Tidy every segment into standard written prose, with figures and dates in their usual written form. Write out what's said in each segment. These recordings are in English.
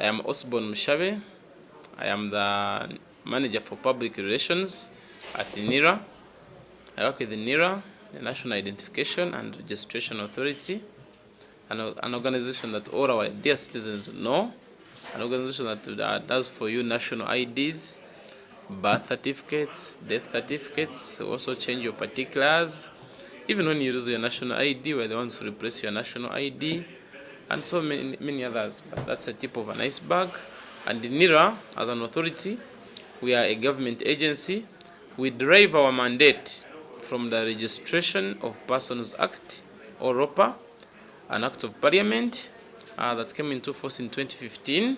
I am Osborn Mushabe. I am the manager for public relations at NIRA. I work with the NIRA, the National Identification and Registration Authority, an organization that all our dear citizens know, an organization that does for you national IDs, birth certificates, death certificates, also change your particulars. Even when you lose your national ID, we're the ones who replace your national ID, and so many others. But that's a tip of an iceberg. And NIRA, as an authority, we are a government agency. We derive our mandate from the Registration of Persons Act, or ROPA, an act of parliament that came into force in 2015.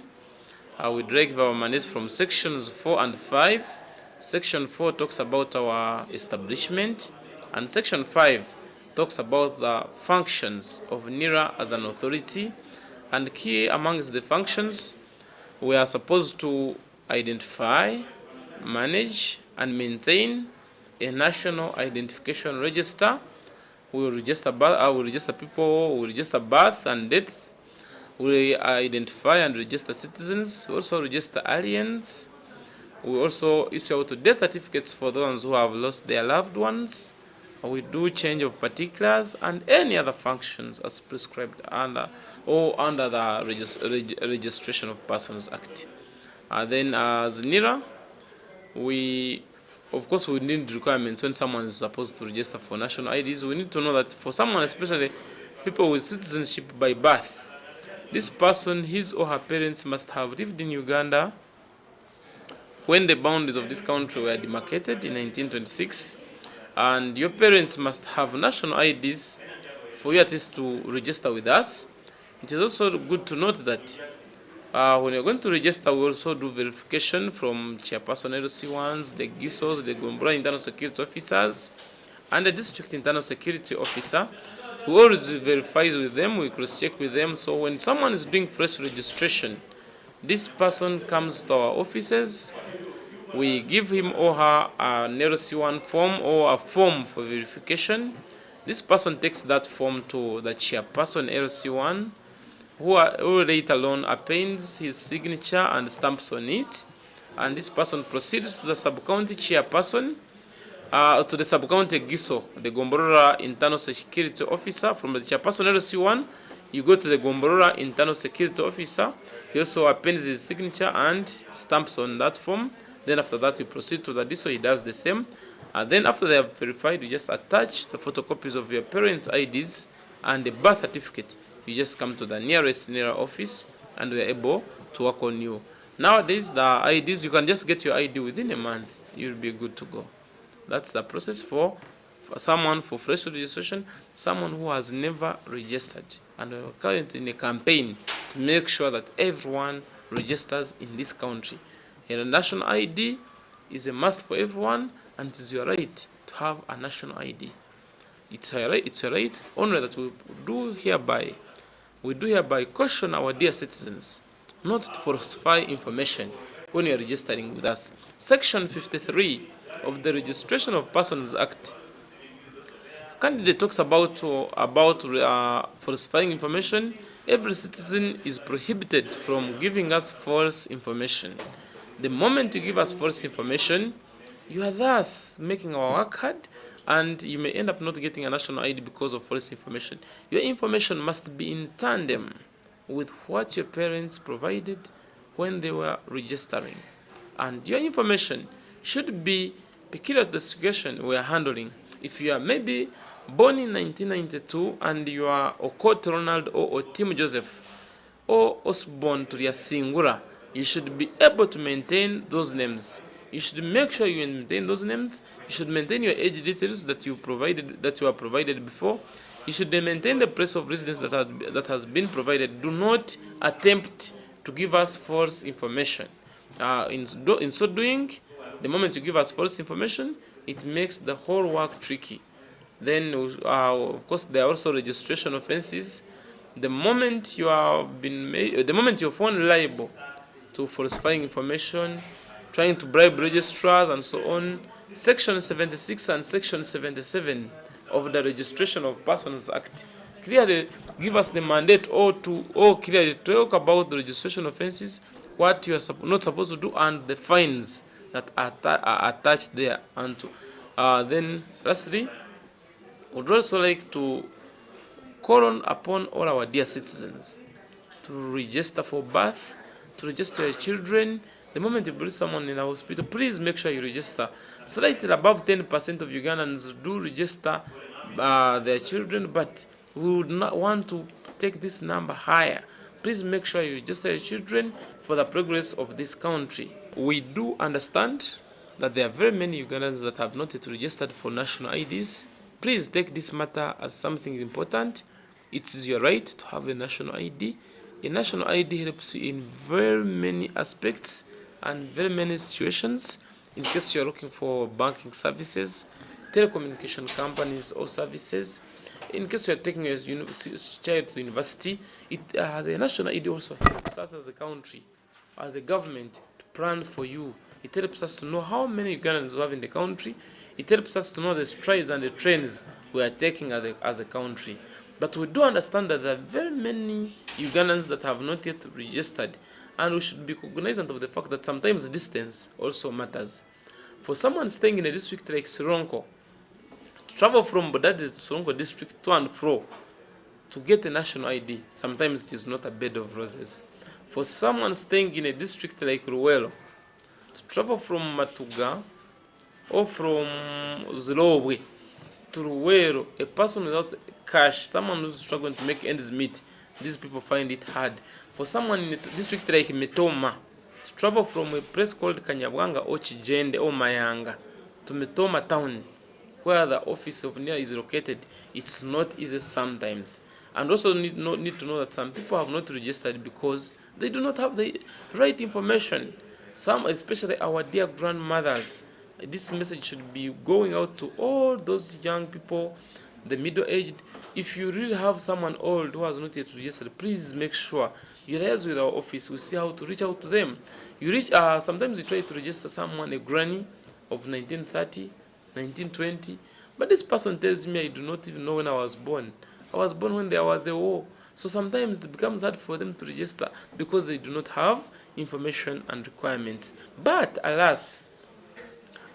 We derive our mandate from sections 4 and 5. Section 4 talks about our establishment, and section 5 talks about the functions of NIRA as an authority. And key amongst the functions, we are supposed to identify, manage, and maintain a national identification register. We will register people, we will register birth and death. We identify and register citizens. We also register aliens. We also issue out death certificates for those who have lost their loved ones. We do change of particulars and any other functions as prescribed under the Registration of Persons Act. Then as NIRA, of course we need requirements when someone is supposed to register for national IDs. We need to know that for someone, especially people with citizenship by birth, this person, his or her parents must have lived in Uganda when the boundaries of this country were demarcated in 1926. And your parents must have national IDs for you at least to register with us. It is also good to note that when you're going to register, we also do verification from chairperson LC1s, the GISOs, the Gombora Internal Security Officers, and the District Internal Security Officer. We always verify with them, we cross-check with them. So when someone is doing fresh registration, this person comes to our offices. We give him or her an LC1 form or a form for verification. This person takes that form to the chairperson LC1, who later on appends his signature and stamps on it. And this person proceeds to the sub-county chairperson, to the sub-county GISO, the Gomborora Internal Security Officer. From the chairperson LC1, you go to the Gomborora Internal Security Officer. He also appends his signature and stamps on that form. Then after that, you proceed to the DISO, he does the same. And then after they have verified, you just attach the photocopies of your parents' IDs and the birth certificate. You just come to the nearest NIRA office and we are able to work on you. Nowadays, the IDs, you can just get your ID within a month. You'll be good to go. That's the process for someone for fresh registration, someone who has never registered. And we're currently in a campaign to make sure that everyone registers in this country. And a national ID is a must for everyone, and it is your right to have a national ID. It's a right only that we do hereby caution our dear citizens not to falsify information when you are registering with us. Section 53 of the Registration of Persons Act candidate talks about falsifying information. Every citizen is prohibited from giving us false information. The moment you give us false information, you are thus making our work hard, and you may end up not getting a national ID because of false information. Your information must be in tandem with what your parents provided when they were registering. And your information should be peculiar to the situation we are handling. If you are maybe born in 1992 and you are Okot Ronald or Tim Joseph or Osborn to your Singura, you should be able to maintain those names. You should make sure you maintain those names. You should maintain your age details that you were provided before. You should maintain the place of residence that has been provided. Do not attempt to give us false information. In so doing, the moment you give us false information, it makes the whole work tricky. Then, of course, there are also registration offenses. The moment you you're found liable to falsifying information, trying to bribe registrars and so on, Section 76 and Section 77 of the Registration of Persons Act clearly give us the mandate or clearly talk about the registration offenses, what you are not supposed to do, and the fines that are attached there. And then lastly, would also like to call on upon all our dear citizens to register for birth, to register your children. The moment you bring someone in a hospital, please make sure you register. Slightly above 10% of Ugandans do register their children, but we would not want to take this number higher. Please make sure you register your children for the progress of this country. We do understand that there are very many Ugandans that have not yet registered for national IDs. Please take this matter as something important. It is your right to have a national ID. A national ID helps you in very many aspects and very many situations. In case you're looking for banking services, telecommunication companies or services, in case you're taking a child to university, the national ID also helps us as a country, as a government, to plan for you. It helps us to know how many Ugandans we have in the country. It helps us to know the strides and the trends we are taking as a country. But we do understand that there are very many Ugandans that have not yet registered, and we should be cognizant of the fact that sometimes distance also matters. For someone staying in a district like Sironko, to travel from Bodadi to Sironko district to and fro to get a national ID, sometimes it is not a bed of roses. For someone staying in a district like Ruwelo, to travel from Matuga or from Zilobwe to Ruwelo, a person without cash, someone who's struggling to make ends meet, these people find it hard. For someone in a district like Metoma, to travel from a place called Kanyabwanga or Chijende or Mayanga to Metoma town, where the office of NIRA is located, it's not easy sometimes. And also need to know that some people have not registered because they do not have the right information. Some, especially our dear grandmothers, this message should be going out to all those young people, the middle-aged. If you really have someone old who has not yet registered, please make sure you liaise with our office. We see how to reach out to them. Sometimes you try to register someone, a granny of 1930, 1920, but this person tells me, I do not even know when I was born. I was born when there was a war. So sometimes it becomes hard for them to register because they do not have information and requirements. But alas,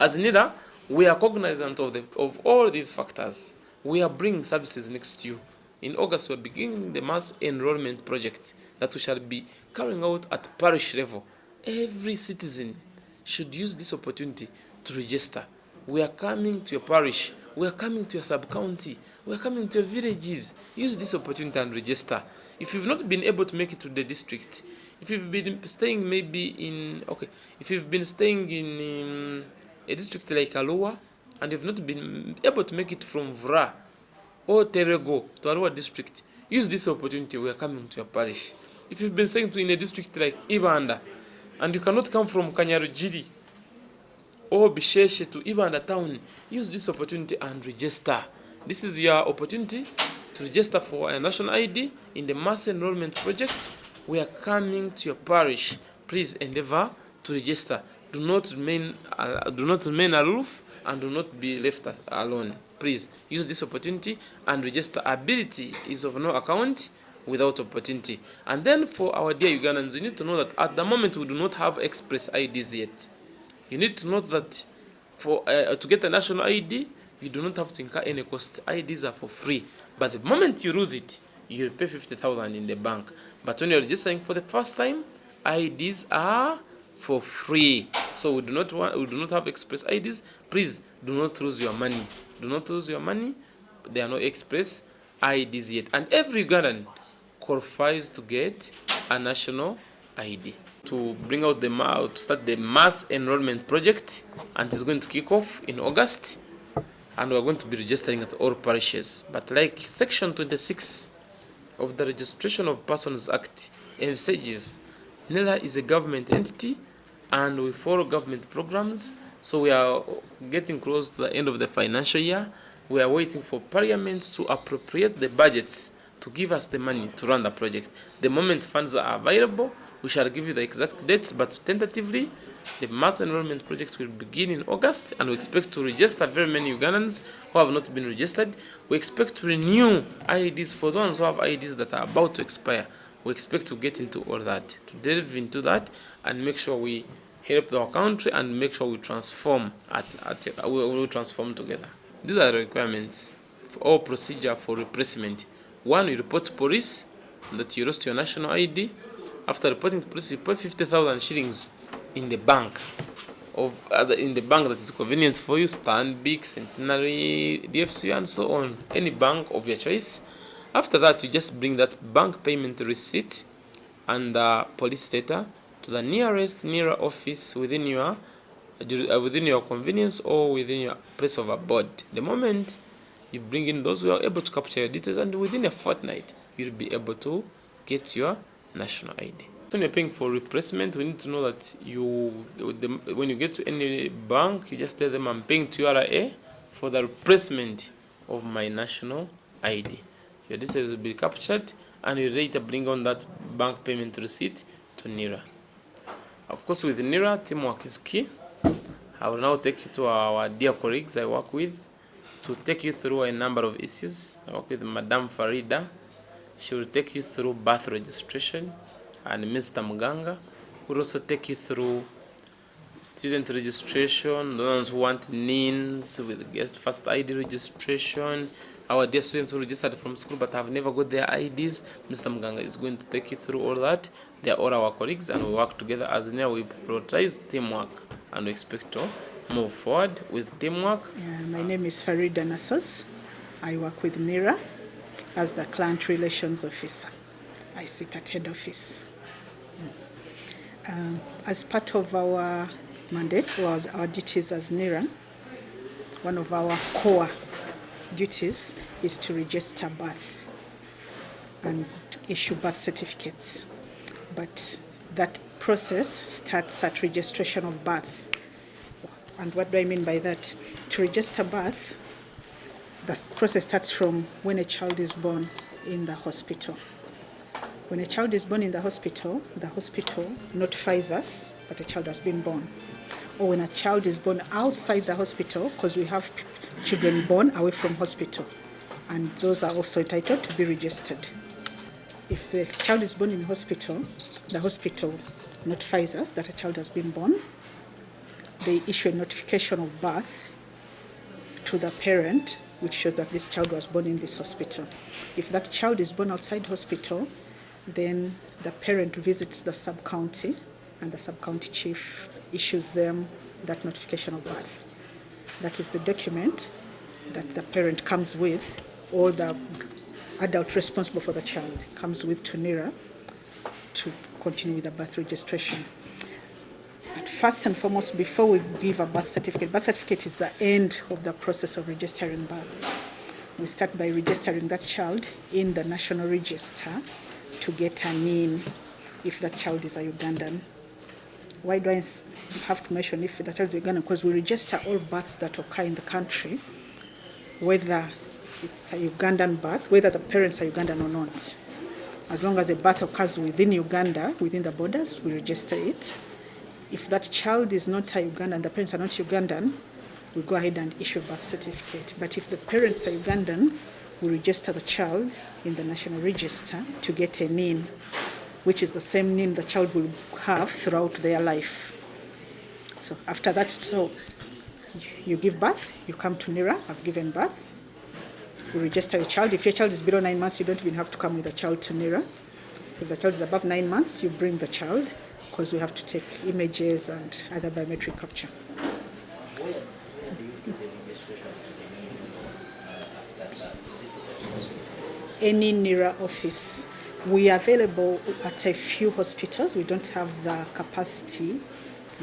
as NIRA, we are cognizant of all these factors. We are bringing services next to you. In August, we are beginning the mass enrollment project that we shall be carrying out at parish level. Every citizen should use this opportunity to register. We are coming to your parish. We are coming to your sub-county. We are coming to your villages. Use this opportunity and register. If you've not been able to make it to the district, if you've been staying if you've been staying in a district like Alua, and you've not been able to make it from Vra or Terego to Alua district, use this opportunity. We are coming to your parish. If you've been staying in a district like Ibanda, and you cannot come from Kanyarujiri or Bisheshe to Ibanda town, use this opportunity and register. This is your opportunity to register for a national ID in the mass enrollment project. We are coming to your parish. Please endeavor to register. Do not remain aloof and do not be left alone. Please use this opportunity and register. Ability is of no account without opportunity. And then for our dear Ugandans, you need to know that at the moment we do not have express IDs yet. You need to know that for to get a national ID, you do not have to incur any cost. IDs are for free. But the moment you lose it, you'll pay 50,000 in the bank. But when you're registering for the first time, IDs are for free. So we do not have express IDs. Please do not lose your money. Do not lose your money. There are no express IDs yet. And every Ugandan qualifies to get a national ID. To bring out to start the mass enrollment project, and it's going to kick off in August, and we're going to be registering at all parishes. But like Section 26 of the Registration of Persons Act envisages, NIRA is a government entity and we follow government programs. So we are getting close to the end of the financial year. We are waiting for Parliament to appropriate the budgets to give us the money to run the project. The moment funds are available, we shall give you the exact dates, but tentatively The mass enrollment project will begin in August, and we expect to register very many Ugandans who have not been registered. We expect to renew IDs for those who have IDs that are about to expire. We expect to get into all that, to delve into that, and make sure we help our country and make sure we transform we will transform together. These are the requirements for all procedure for replacement. One, you report to police that you lost your national ID. After reporting to police, you put 50,000 shillings in the bank that is convenient for you, Stanbic, Centenary, DFC, and so on, any bank of your choice. After that, you just bring that bank payment receipt and the police letter to the nearest NIRA office within your convenience or within your place of abode. The moment you bring in those, we are able to capture your details, and within a fortnight, you'll be able to get your national ID. When you're paying for replacement, we need to know that when you get to any bank, you just tell them I'm paying to URA for the replacement of my national ID. Your details will be captured, and you later bring on that bank payment receipt to NIRA. Of course, with NIRA, teamwork is key. I will now take you to our dear colleagues I work with to take you through a number of issues. I work with Madam Farida. She will take you through birth registration, and Mr. Muganga will also take you through student registration, the ones who want NINs with guest first ID registration. Our dear students who registered from school but have never got their IDs, Mr. Muganga is going to take you through all that. They are all our colleagues, and we work together as NIRA. We prioritize teamwork, and we expect to move forward with teamwork. My name is Farida Nassos. I work with NIRA as the Client Relations Officer. I sit at head office. As part of our mandate or our duties as NIRA, one of our core duties is to register birth and issue birth certificates. But that process starts at registration of birth. And what do I mean by that? To register birth, the process starts from when a child is born in the hospital. When a child is born in the hospital notifies us that a child has been born. Or when a child is born outside the hospital, because we have children born away from hospital, and those are also entitled to be registered. If the child is born in hospital, the hospital notifies us that a child has been born. They issue a notification of birth to the parent, which shows that this child was born in this hospital. If that child is born outside hospital, then the parent visits the sub-county, and the sub-county chief issues them that notification of birth. That is the document that the parent comes with, or the adult responsible for the child comes with to NIRA to continue with the birth registration. But first and foremost, before we give a birth certificate is the end of the process of registering birth. We start by registering that child in the national register to get a NIN if that child is a Ugandan. Why do I have to mention if the child is Ugandan? Because we register all births that occur in the country, whether it's a Ugandan birth, whether the parents are Ugandan or not. As long as a birth occurs within Uganda, within the borders, we register it. If that child is not a Ugandan, the parents are not Ugandan, we go ahead and issue a birth certificate. But if the parents are Ugandan, we register the child in the national register to get a NIN, which is the same NIN the child will have throughout their life. So after that, you give birth, you come to NIRA, I've given birth. We register your child. If your child is below 9 months, you don't even have to come with the child to NIRA. If the child is above 9 months, you bring the child, because we have to take images and other biometric capture. Any NIRA office. We are available at a few hospitals. We don't have the capacity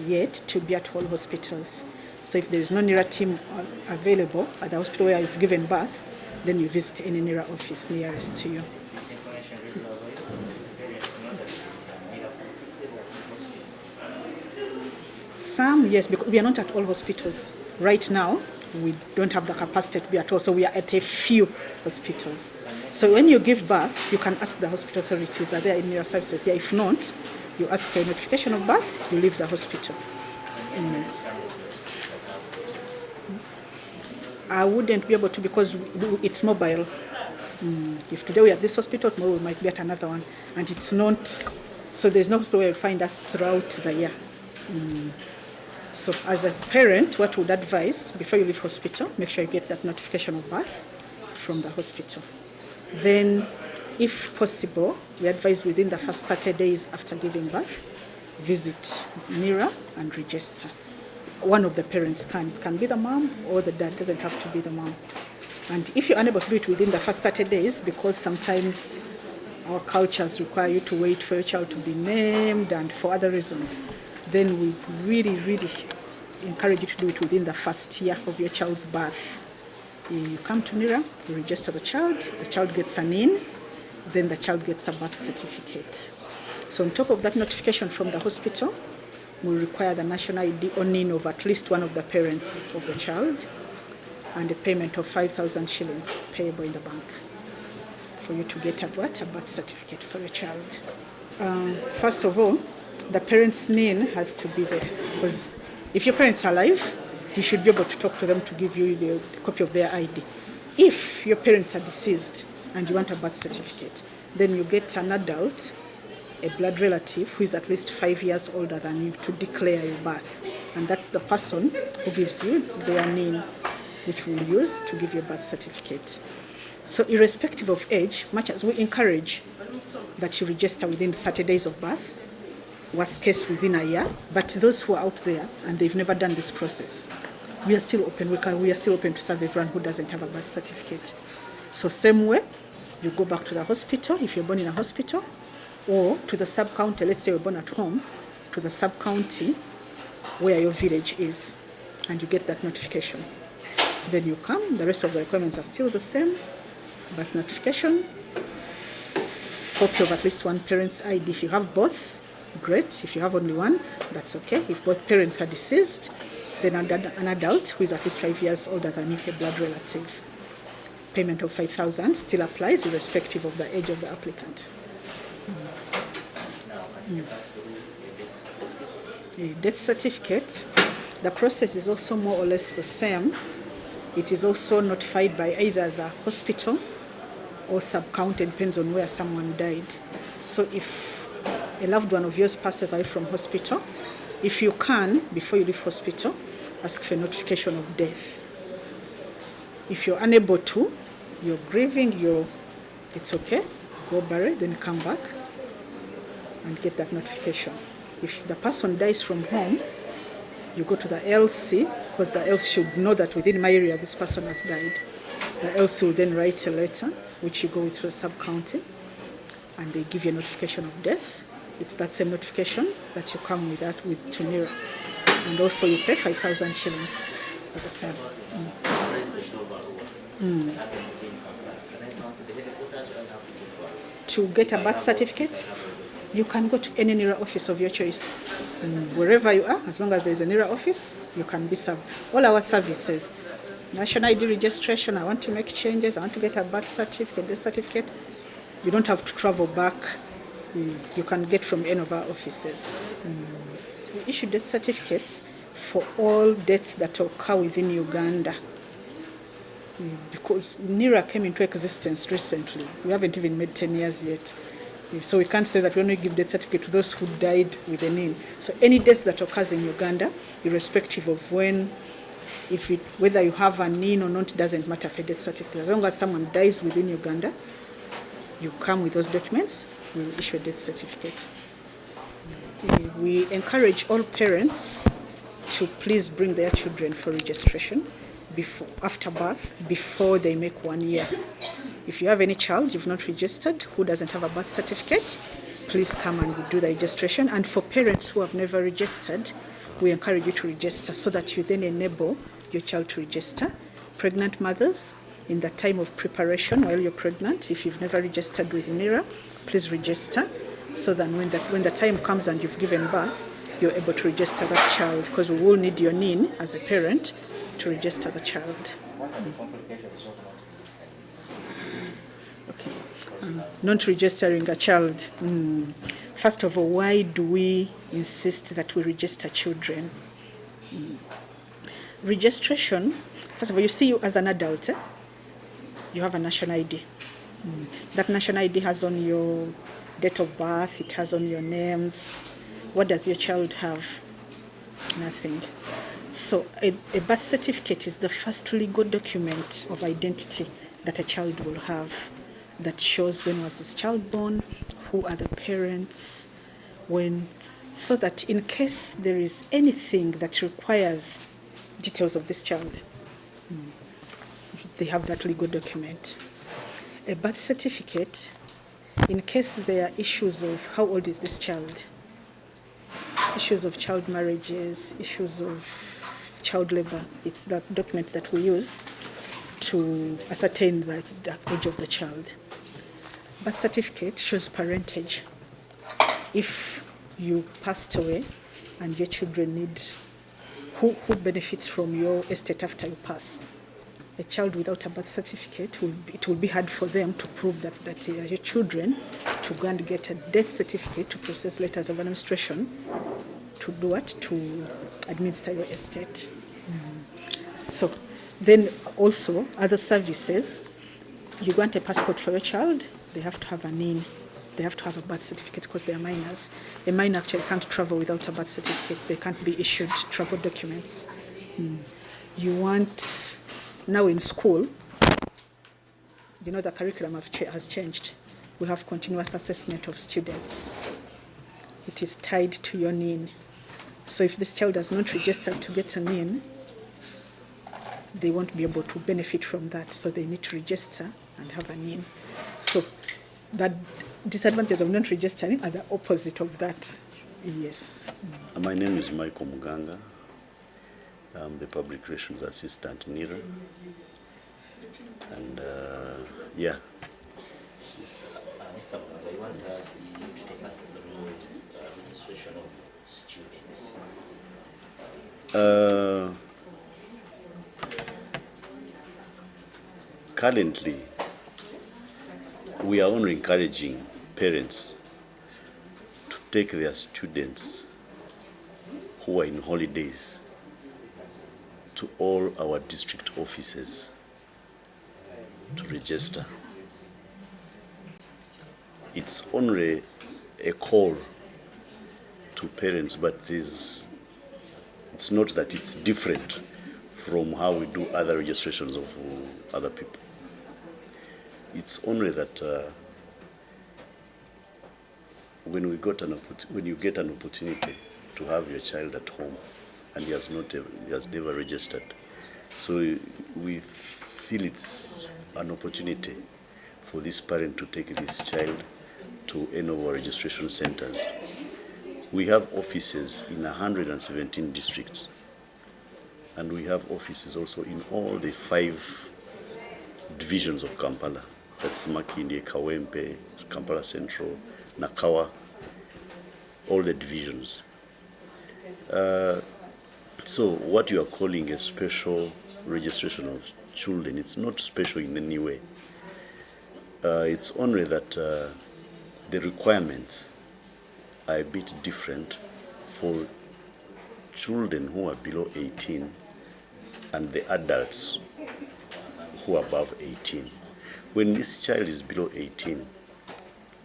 yet to be at all hospitals. So if there is no NIRA team available at the hospital where you've given birth, then you visit any NIRA office nearest to you. Some, yes, because we are not at all hospitals. Right now, we don't have the capacity to be at all, so we are at a few hospitals. So when you give birth, you can ask the hospital authorities, are there any NIRA services? Yeah, if not, you ask for a notification of birth, you leave the hospital. I wouldn't be able to because it's mobile. If today we're at this hospital, tomorrow we might be at another one. And it's not, so there's no hospital where you'll find us throughout the year. So as a parent, what would advise, before you leave hospital, make sure you get that notification of birth from the hospital. Then, if possible, we advise within the first 30 days after giving birth, visit NIRA and register. One of the parents can. It can be the mom or the dad. It doesn't have to be the mom. And if you're unable to do it within the first 30 days, because sometimes our cultures require you to wait for your child to be named and for other reasons, then we really, really encourage you to do it within the first year of your child's birth. You come to NIRA, you register the child gets a NIN, then the child gets a birth certificate. So on top of that notification from the hospital, we require the national ID or NIN of at least one of the parents of the child and a payment of 5,000 shillings payable in the bank for you to get a birth certificate for your child. First of all, the parent's NIN has to be there because if your parents are alive, you should be able to talk to them to give you the copy of their ID. If your parents are deceased and you want a birth certificate, then you get an adult, a blood relative who is at least 5 years older than you to declare your birth. And that's the person who gives you their NIN, which we'll use to give you a birth certificate. So irrespective of age, much as we encourage that you register within 30 days of birth, worst case within a year, but those who are out there and they've never done this process, we are still open. We are still open to serve everyone who doesn't have a birth certificate. So same way, you go back to the hospital if you're born in a hospital, or to the sub-county, let's say you're born at home, to the sub-county where your village is, and you get that notification. Then you come, the rest of the requirements are still the same, birth notification, copy of at least one parent's ID. If you have both, great. If you have only one, that's okay. If both parents are deceased, then an adult who is at least 5 years older than you, a blood relative. Payment of 5,000 still applies irrespective of the age of the applicant. A death certificate, the process is also more or less the same. It is also notified by either the hospital or sub-county, depends on where someone died. So if a loved one of yours passes away from hospital, if you can, before you leave hospital, ask for notification of death. If you're unable to, you're grieving, it's okay, go bury, then come back and get that notification. If the person dies from home, you go to the LC, because the LC should know that within my area this person has died. The LC will then write a letter, which you go with to a sub-county, and they give you a notification of death. It's that same notification that you come with that with to NIRA. And also you pay 5,000 shillings for the same. To get a birth certificate, you can go to any NIRA office of your choice. Wherever you are, as long as there's a NIRA office, you can be served. All our services, national ID registration, I want to make changes, I want to get a birth certificate, death certificate, you don't have to travel back. You can get from any of our offices. We issue death certificates for all deaths that occur within Uganda. Because NIRA came into existence recently. We haven't even made 10 years yet. So we can't say that we only give death certificate to those who died with a NIN. So any death that occurs in Uganda, irrespective of when, whether you have a NIN or not, doesn't matter for a death certificate. As long as someone dies within Uganda, you come with those documents, we will issue a death certificate. We encourage all parents to please bring their children for registration after birth, before they make 1 year. If you have any child you've not registered who doesn't have a birth certificate, please come and we'll do the registration. And for parents who have never registered, we encourage you to register so that you then enable your child to register. Pregnant mothers, in the time of preparation while you're pregnant, if you've never registered with NIRA, please register so that when the time comes and you've given birth, you're able to register that child, because we will need your NIN as a parent to register the child. What are the complications of not registering? Okay. Not registering a child. First of all, why do we insist that we register children? registration, first of all, you see you as an adult, you have a national ID. That national ID has on your date of birth, it has on your names. What does your child have? Nothing. So a birth certificate is the first legal document of identity that a child will have, that shows when was this child born, who are the parents, when, so that in case there is anything that requires details of this child, they have that legal document. A birth certificate, in case there are issues of how old is this child, issues of child marriages, issues of child labor, it's the document that we use to ascertain the age of the child. Birth certificate shows parentage. If you passed away and your children need, who benefits from your estate after you pass? A child without a birth certificate, it will be hard for them to prove that they are your children, to go and get a death certificate, to process letters of administration, to do what? To administer your estate. So then also other services, you want a passport for your child, they have to have a NIN, they have to have a birth certificate because they are minors. A minor actually can't travel without a birth certificate. They can't be issued travel documents. You want, now in school, you know the curriculum has changed. We have continuous assessment of students. It is tied to your NIN. So if this child has not registered to get a NIN, they won't be able to benefit from that. So they need to register and have a NIN. So that disadvantage of not registering are the opposite of that. Yes. My name is Michael Muganga. I'm the Public Relations Assistant, NIRA. And yeah. Mr. Muganga, I want you to take us through registration of students. Currently, we are only encouraging parents to take their students who are in holidays to all our district offices to register. It's only a call to parents, but it's not that it's different from how we do other registrations of other people. It's only that when you get an opportunity to have your child at home and he has never registered, so we feel it's an opportunity for this parent to take this child to any of our registration centers. We have offices in 117 districts, and we have offices also in all the 5 divisions of Kampala. That's Makindye, Kawempe, Kampala Central, Nakawa, all the divisions. So what you are calling a special registration of children, it's not special in any way. It's only that the requirements are a bit different for children who are below 18 and the adults who are above 18. When this child is below 18,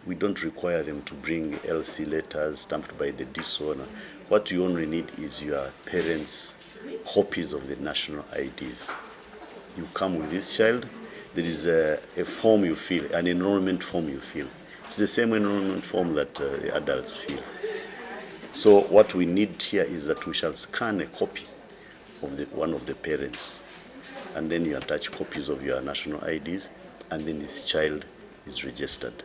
we don't require them to bring LC letters stamped by the DSONA. What you only need is your parents' copies of the national IDs. You come with this child, there is a form you fill, an enrollment form you fill. It's the same enrollment form that the adults fill. So what we need here is that we shall scan a copy of one of the parents, and then you attach copies of your national IDs, and then this child is registered.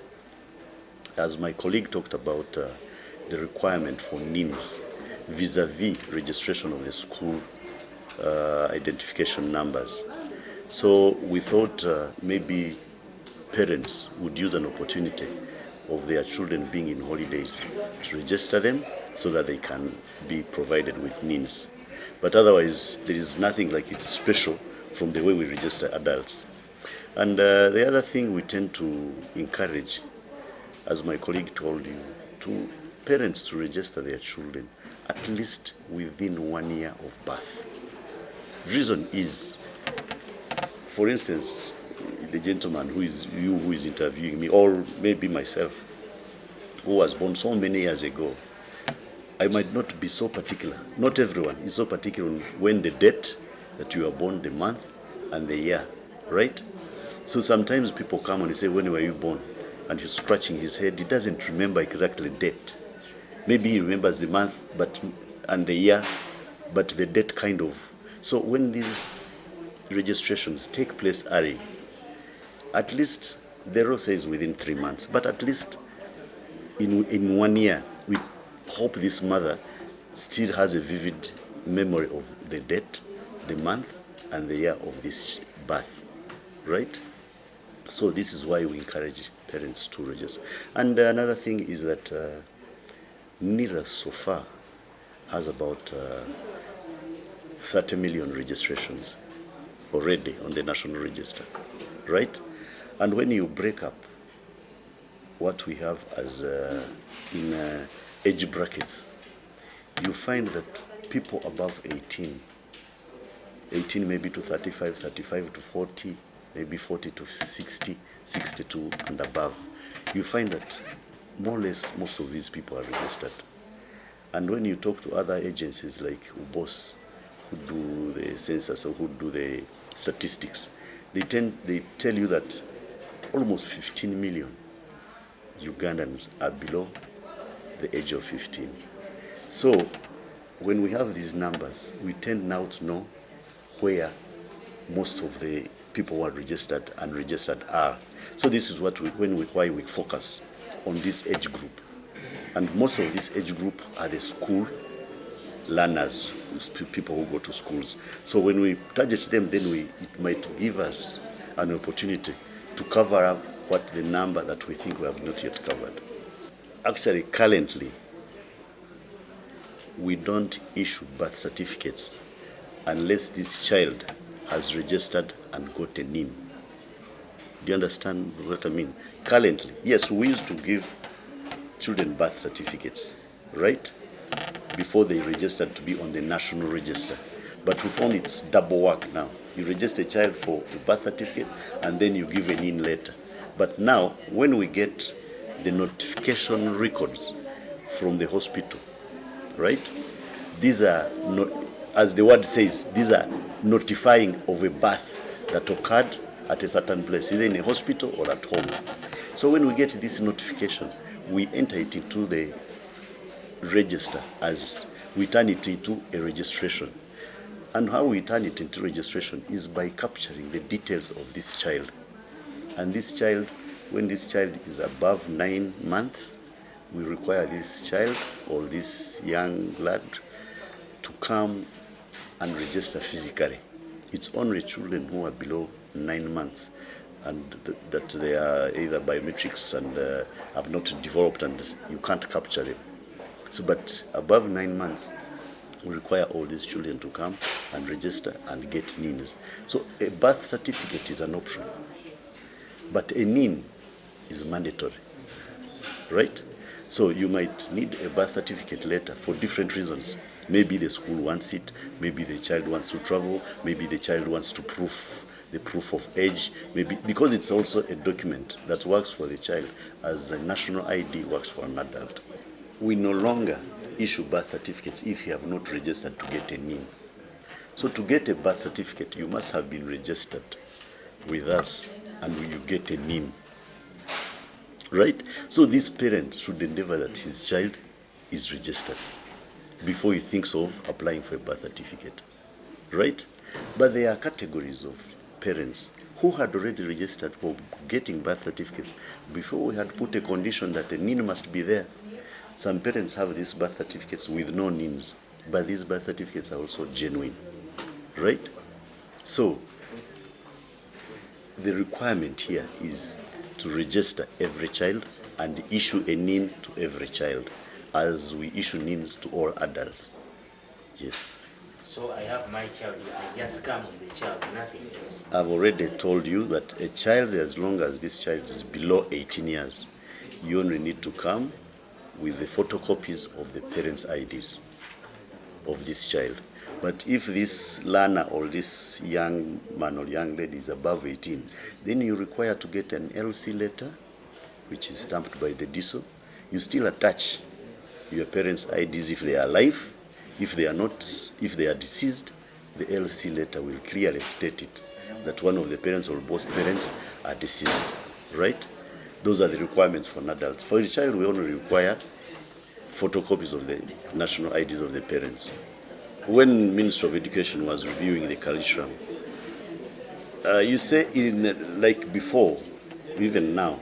As my colleague talked about the requirement for NINs vis-a-vis registration of the school identification numbers. So we thought maybe parents would use an opportunity of their children being in holidays to register them so that they can be provided with NINs. But otherwise, there is nothing like it's special from the way we register adults. And the other thing we tend to encourage, as my colleague told you, to parents to register their children at least within 1 year of birth. Reason is, for instance, the gentleman who is interviewing me, or maybe myself, who was born so many years ago, I might not be so particular. Not everyone is so particular on when the date that you are born, the month, and the year, right? So sometimes people come and say, when were you born? And he's scratching his head. He doesn't remember exactly the date. Maybe he remembers the month and the year, but the date kind of. So when these registrations take place early, at least the law says within 3 months, but at least in 1 year, we hope this mother still has a vivid memory of the date, the month, and the year of this birth, right? So this is why we encourage parents to register. And another thing is that NIRA so far has about 30 million registrations already on the national register, right? And when you break up what we have as in age brackets, you find that people above 18 maybe to 35, 35 to 40, maybe 40 to 60, 62 and above, you find that more or less most of these people are registered. And when you talk to other agencies like UBOS, who do the census or who do the statistics, they tell you that almost 15 million Ugandans are below the age of 15. So when we have these numbers, we tend now to know where most of the people who are registered and registered are. So this is what why we focus on this age group. And most of this age group are the school learners, people who go to schools. So when we target them, then it might give us an opportunity to cover up what the number that we think we have not yet covered. Actually, currently, we don't issue birth certificates unless this child has registered and got a NIN. Do you understand what I mean? Currently, yes, we used to give children birth certificates, right? Before they registered to be on the national register. But we found it's double work now. You register a child for a birth certificate and then you give a NIN later. But now, when we get the notification records from the hospital, right? These are, as the word says, these are notifying of a birth that occurred at a certain place, either in a hospital or at home. So when we get this notification, we enter it into the register as we turn it into a registration. And how we turn it into registration is by capturing the details of this child. And this child, when this child is above 9 months, we require this child or this young lad to come and register physically. It's only children who are below 9 months and that they are either biometrics and have not developed and you can't capture them. So, but above 9 months, we require all these children to come and register and get NINs. So a birth certificate is an option, but a NIN is mandatory, right? So you might need a birth certificate later for different reasons. Maybe the school wants it, maybe the child wants to travel, maybe the child wants to prove the proof of age, maybe because it's also a document that works for the child as the national ID works for an adult. We no longer issue birth certificates if you have not registered to get a NIN. So to get a birth certificate, you must have been registered with us and you get a NIN, right? So this parent should endeavor that his child is registered before he thinks of applying for a birth certificate, right? But there are categories of parents who had already registered for getting birth certificates before we had put a condition that a NIN must be there. Some parents have these birth certificates with no NINs, but these birth certificates are also genuine, right? So the requirement here is to register every child and issue a NIN to every child, as we issue NINs to all adults. Yes. So I have my child, I just come with the child, nothing else. I've already told you that a child, as long as this child is below 18 years, you only need to come with the photocopies of the parents' IDs of this child. But if this learner or this young man or young lady is above 18, then you require to get an LC letter, which is stamped by the DISO. You still attach your parents' IDs if they are alive. If they are not, if they are deceased, the LC letter will clearly state it, that one of the parents or both parents are deceased, right? Those are the requirements for an adult. For a child, we only require photocopies of the national IDs of the parents. When Minister of Education was reviewing the curriculum, you say like before, even now,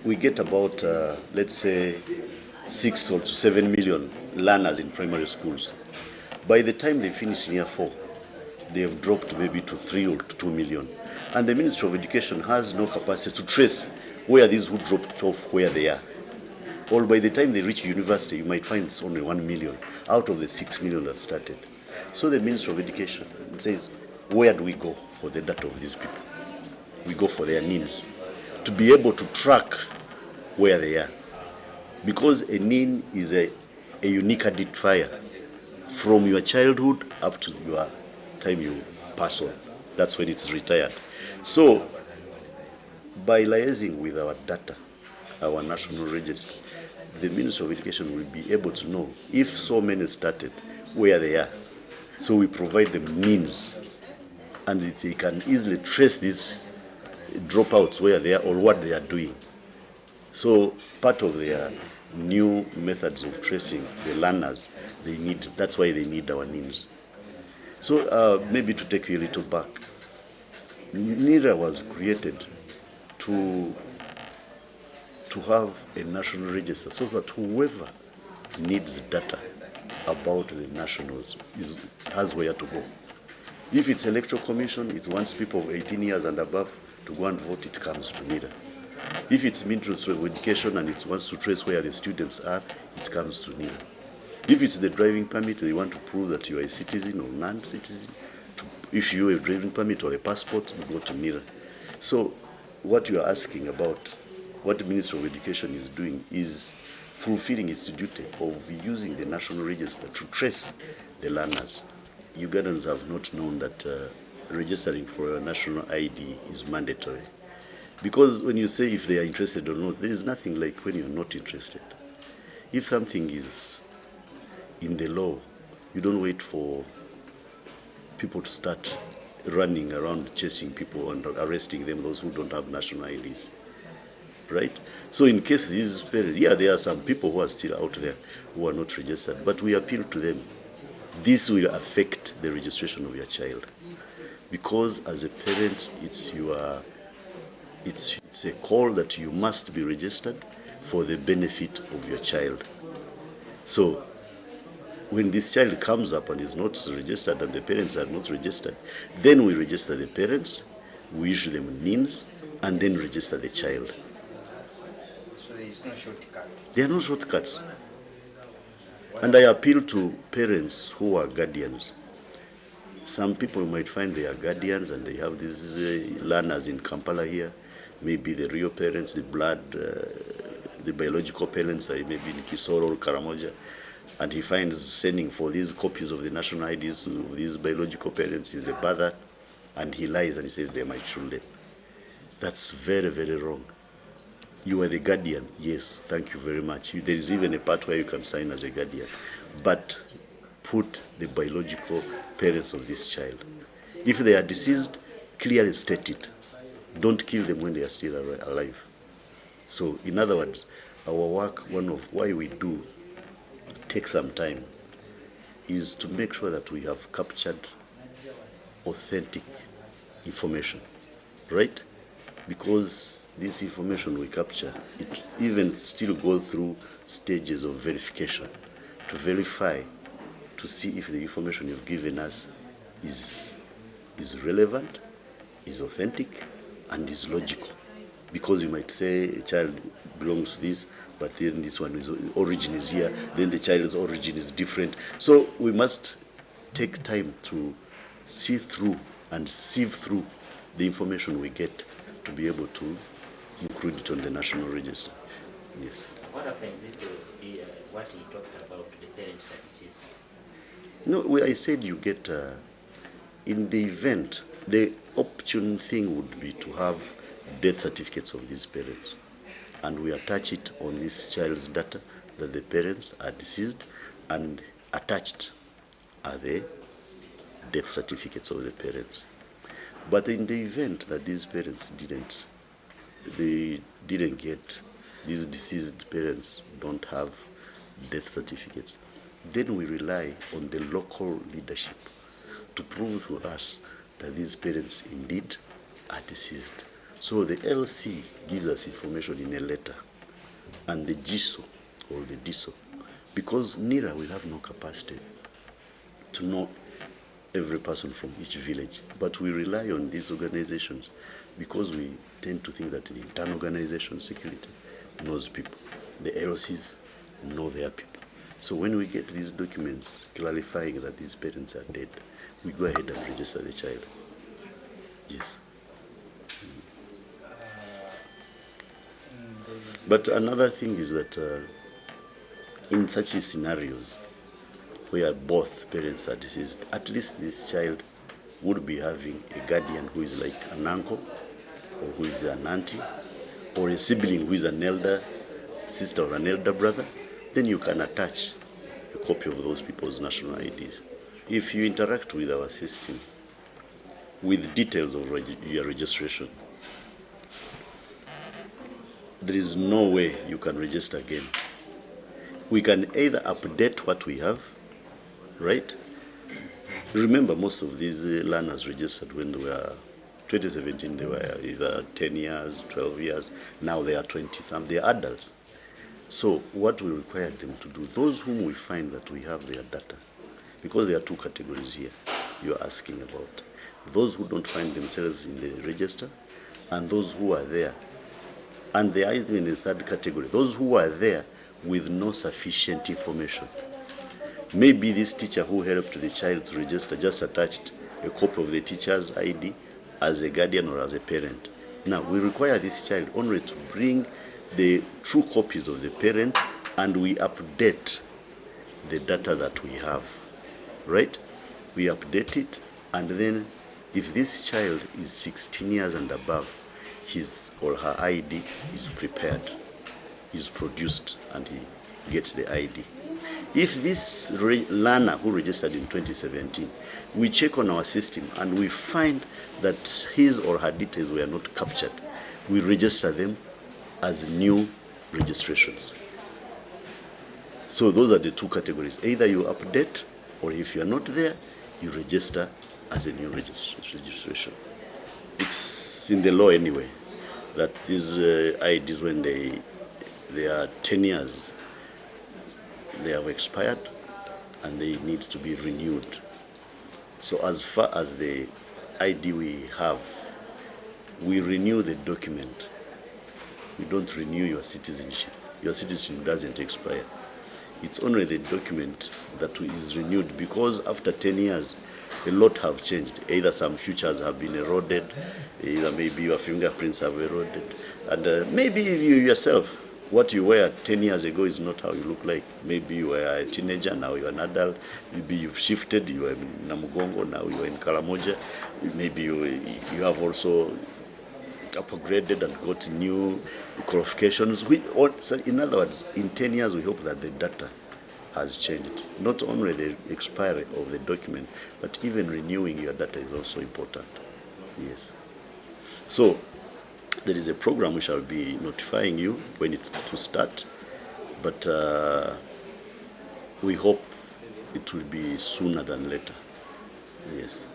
we get about, let's say, 6 or 7 million learners in primary schools. By the time they finish year 4, they have dropped maybe to 3 or to 2 million. And the Ministry of Education has no capacity to trace where these who dropped off, where they are. Or by the time they reach university, you might find it's only 1 million out of the 6 million that started. So the Ministry of Education says, where do we go for the data of these people? We go for their names to be able to track where they are. Because a NIN is a unique identifier from your childhood up to your time you pass on. That's when it's retired. So by liaising with our data, our national register, the Ministry of Education will be able to know if so many started, where they are. So we provide them means, and they can easily trace these dropouts where they are or what they are doing. So part of their new methods of tracing the learners, that's why they need our names. So maybe to take you a little back, NIRA was created to have a national register so that whoever needs data about the nationals has where to go. If it's electoral commission, it wants people of 18 years and above to go and vote, it comes to NIRA. If it's Ministry of Education and it wants to trace where the students are, it comes to NIRA. If it's the driving permit, they want to prove that you are a citizen or non-citizen. If you have a driving permit or a passport, you go to NIRA. So what you are asking about, what the Ministry of Education is doing is fulfilling its duty of using the national register to trace the learners. Ugandans have not known that registering for a national ID is mandatory. Because when you say if they are interested or not, there is nothing like when you're not interested. If something is in the law, you don't wait for people to start running around chasing people and arresting them, those who don't have national IDs. Right? So in case these parents, yeah, there are some people who are still out there who are not registered, but we appeal to them. This will affect the registration of your child. Because as a parent, it's a call that you must be registered for the benefit of your child. So when this child comes up and is not registered and the parents are not registered, then we register the parents, we issue them names, and then register the child. So there is no shortcut. There are no shortcuts. And I appeal to parents who are guardians. Some people might find they are guardians and they have these learners in Kampala here, maybe the real parents, the blood, the biological parents, maybe in Kisoro or Karamoja, and he finds sending for these copies of the national IDs of these biological parents is a bother, and he lies and he says they're my children. That's very, very wrong. You are the guardian, yes, thank you very much. There is even a part where you can sign as a guardian, but put the biological parents of this child. If they are deceased, clearly state it. Don't kill them when they are still alive. So, in other words, our work, one of why we do take some time, is to make sure that we have captured authentic information, right? Because this information we capture, it even still goes through stages of verification to verify, to see if the information you've given us is relevant, is authentic, and is logical. Because you might say a child belongs to this, but then this one origin is here, then the child's origin is different. So we must take time to see through and sieve through the information we get to be able to include it on the national register. Yes. What happens if what he talked about, the parents are deceased? No, I said you get, in the event, the opportune thing would be to have death certificates of these parents. And we attach it on this child's data that the parents are deceased, and attached are the death certificates of the parents. But in the event that these parents didn't get, these deceased parents don't have death certificates, then we rely on the local leadership to prove to us that these parents indeed are deceased. So the LC gives us information in a letter, and the GISO or the DISO, because NIRA will have no capacity to know every person from each village, but we rely on these organizations because we tend to think that the internal organization security knows people. The LCs know their people. So when we get these documents clarifying that these parents are dead, we go ahead and register the child. Yes. But another thing is that in such scenarios where both parents are deceased, at least this child would be having a guardian who is like an uncle, or who is an auntie, or a sibling who is an elder sister or an elder brother. Then you can attach a copy of those people's national IDs. If you interact with our system with details of your registration, there is no way you can register again. We can either update what we have, right? Remember, most of these learners registered when they were 2017, they were either 10 years, 12 years, now they are 20, they are adults. So what we require them to do, those whom we find that we have their data, because there are two categories here you are asking about, those who don't find themselves in the register, and those who are there. And there is even a third category, those who are there with no sufficient information. Maybe this teacher who helped the child to register just attached a copy of the teacher's ID as a guardian or as a parent. Now, we require this child only to bring the true copies of the parent, and we update the data that we have, right? We update it, and then if this child is 16 years and above, his or her ID is prepared, is produced, and he gets the ID. If this learner who registered in 2017, we check on our system and we find that his or her details were not captured, we register them as new registrations. So those are the two categories. Either you update, or if you are not there, you register as a new registration. It's in the law anyway, that these IDs, when they are 10 years, they have expired and they need to be renewed. So as far as the ID we have, we renew the document. We don't renew your citizenship. Your citizenship doesn't expire. It's only the document that is renewed, because after 10 years, a lot have changed. Either some features have been eroded, either maybe your fingerprints have eroded, and maybe you yourself, what you were 10 years ago is not how you look like. Maybe you were a teenager, now you're an adult. Maybe you've shifted, you were in Namugongo, now you are in Karamoja. Maybe you have also upgraded and got new qualifications. In other words, in 10 years, we hope that the data has changed. Not only the expiry of the document, but even renewing your data is also important. Yes. So there is a program we shall be notifying you when it's to start, but we hope it will be sooner than later. Yes.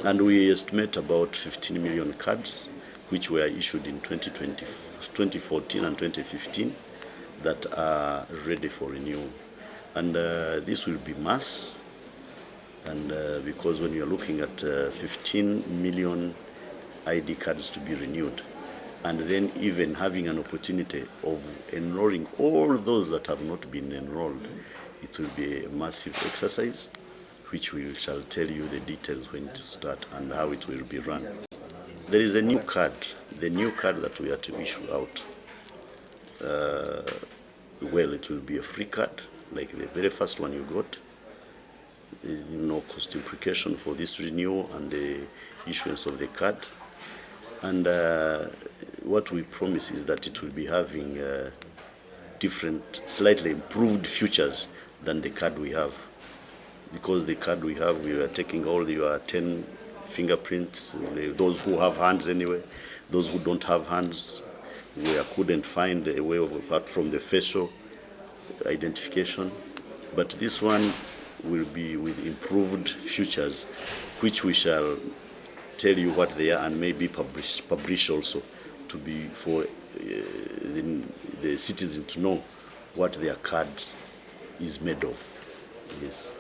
And we estimate about 15 million cards, which were issued in 2014 and 2015, that are ready for renewal. And this will be mass, and because when you're looking at 15 million ID cards to be renewed, and then even having an opportunity of enrolling all those that have not been enrolled, it will be a massive exercise, which we shall tell you the details when to start and how it will be run. There is a new card, the new card that we are to issue out. Well, it will be a free card, like the very first one you got, no cost implication for this renewal and the issuance of the card. And what we promise is that it will be having different, slightly improved features than the card we have. Because the card we have, we are taking all your 10 fingerprints, those who have hands anyway, those who don't have hands, we couldn't find a way of, apart from the facial identification. But this one will be with improved features, which we shall tell you what they are and maybe publish also, to be for the citizen to know what their card is made of. Yes.